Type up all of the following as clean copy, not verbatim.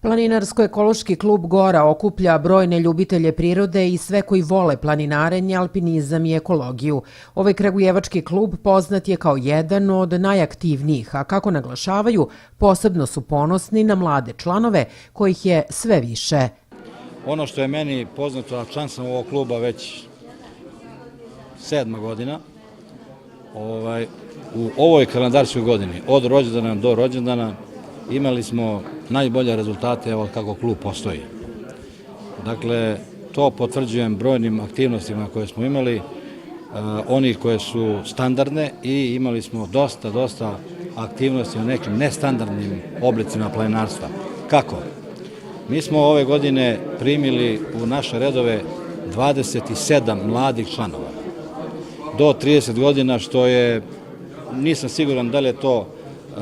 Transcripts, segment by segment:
Planinarsko-ekološki klub Gora okuplja brojne ljubitelje prirode i sve koji vole planinarenje, alpinizam i ekologiju. Ovaj kragujevački klub poznat je kao jedan od najaktivnijih, a kako naglašavaju, posebno su ponosni na mlade članove, kojih je sve više. Ono što je meni poznato, a član sam ovog kluba već 7. godina, u ovoj kalendarskoj godini, od rođendana do rođendana, imali smo najbolje rezultate evo kako klub postoji. Dakle, to potvrđujem brojnim aktivnostima koje smo imali, onih koje su standardne i imali smo dosta aktivnosti u nekim nestandardnim oblicima planinarstva. Kako? Mi smo ove godine primili u naše redove 27 mladih članova do 30 godina, što je, nisam siguran da li je to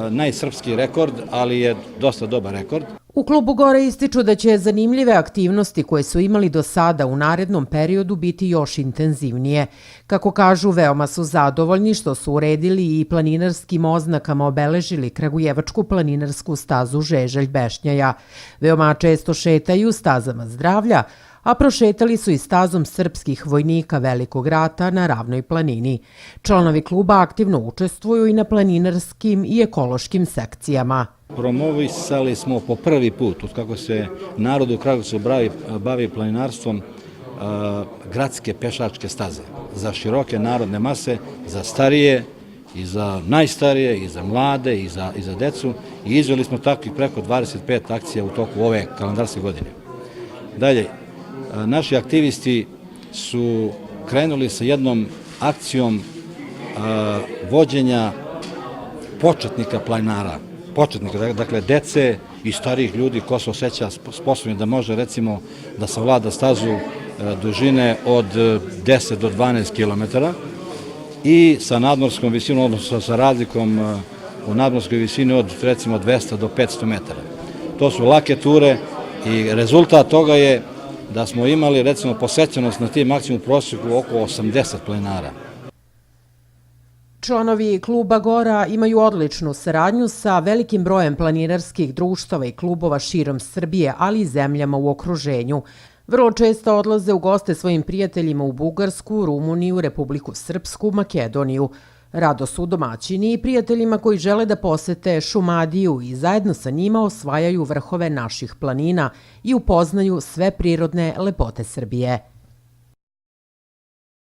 najsrpski rekord, ali je dosta dobar rekord. U klubu Gore ističu da će zanimljive aktivnosti koje su imali do sada u narednom periodu biti još intenzivnije. Kako kažu, veoma su zadovoljni što su uredili i planinarskim oznakama obeležili kragujevačku planinarsku stazu Žeželj Bešnjaja. Veoma često šetaju stazama zdravlja, a prošetali su i stazom srpskih vojnika Velikog rata na Ravnoj planini. Članovi kluba aktivno učestvuju i na planinarskim i ekološkim sekcijama. Promovisali smo po prvi put, od kako se narod u Kragujevcu bavi planinarstvom, gradske pešačke staze za široke narodne mase, za starije i za najstarije i za mlade i za decu, i izveli smo takvih preko 25 akcija u toku ove kalendarske godine. Dalje, naši aktivisti su krenuli sa jednom akcijom vođenja početnika planinara, dakle dece i starijih ljudi ko se osjeća sposobni da može recimo da savlada stazu dužine od 10 do 12 km i sa nadmorskom visinom, odnosno sa razlikom u nadmorskoj visini od recimo 200 do 500 metara. To su lake ture i rezultat toga je da smo imali recimo posećenost na tim akcijama u prosjeku oko 80 planinara. Članovi kluba Gora imaju odličnu saradnju sa velikim brojem planinarskih društava i klubova širom Srbije, ali i zemljama u okruženju. Vrlo često odlaze u goste svojim prijateljima u Bugarsku, Rumuniju, Republiku Srpsku, Makedoniju. Rado su domaćini i prijateljima koji žele da posete Šumadiju i zajedno sa njima osvajaju vrhove naših planina i upoznaju sve prirodne lepote Srbije.